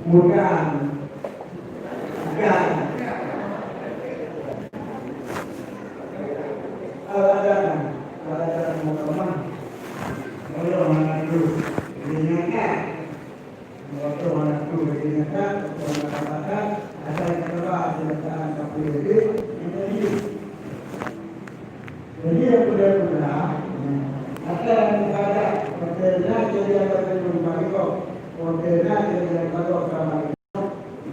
bukan ada teman-teman kalau mengaku diingatkan waktu mengaku diingatkan mengatakan ada yang telah dilakukan KPD jadi yang sudah ada yang ada kontennya jadi ada penyumbang itu kontennya jadi ada sama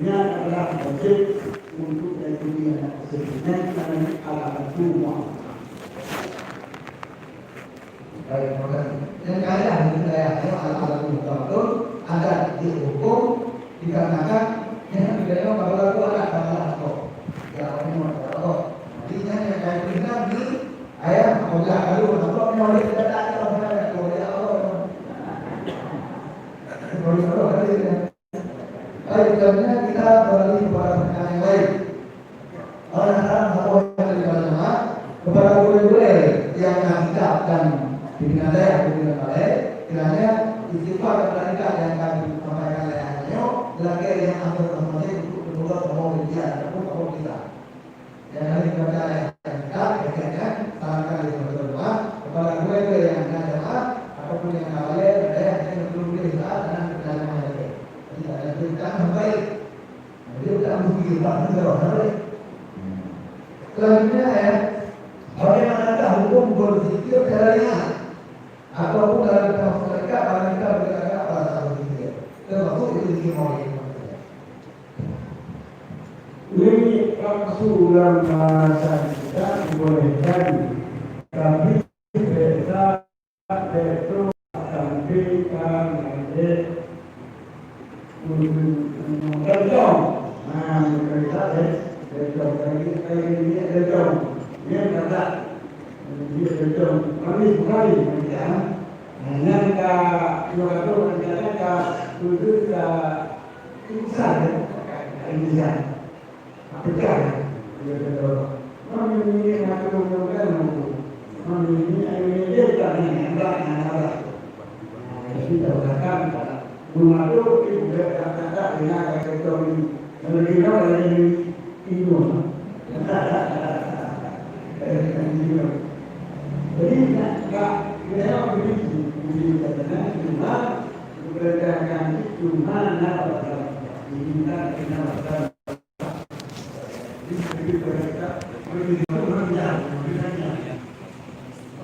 ini adalah wajib untuk ekonomi anak kecilnya karena alat semua. Baik, yang kaya di wilayah alat betul ada di hukum dikarenakan yang tidak mau berlaku anak kok. Ya orang mau berlaku. Artinya yang kaya kita di ayam apabila kalau untuk menolak tidak ada orang yang boleh Allah. Boleh Allah ada. Baik, karena kita beralih kepada perkara yang lain. Orang-orang yang dari jemaah kepada guru-guru yang kita dan pimpinan daerah, pimpinan balai, kiranya istighfar kepada kita yang kami sampaikan lehannya, lagi yang ambil-ambilnya untuk kedua pembawa dia ataupun pembawa kita. Yang hari kepada kita, akhirnya sarankan di rumah kepada guru yang ada jemaah ataupun yang balai, daerah yang belum dilihat dan berjalan lagi. Tidak ada berita yang baik. Dia tidak mungkin banget kalau selanjutnya bagaimanakah hukum berzikir caranya ataupun dalam kitab mereka kalau kita berkata pada saat berzikir termasuk itu zikir maulid. Ini dalam bahasa kita dibolehkan tapi biasa itu sampaikan ada contoh kita ini dia kata dia contoh kami sekali macam yang ka itu rencana ka tujuh ka insan insan pecah dia kata kami ini nak menggunakan kami ini dia tak hendak ada kita katakan rumah itu kita kata dengan kata ini kalau kita lagi itu jadi enggak kita begini katanya cuma berdasarkan cuma nama diminta nama jadi mereka begitu menjawab ditanya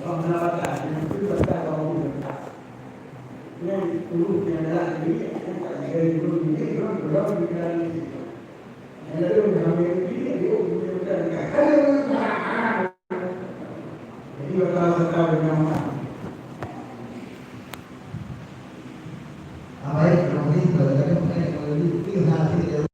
kalau menawar itu berkata kalau yang dulu yang ada dari dulu ini belum dikenal yang lalu mengambil ini dia menunjukkan jadi betul-betul dengan Baik, terima kasih. Kalau mengenai kalau itu hasil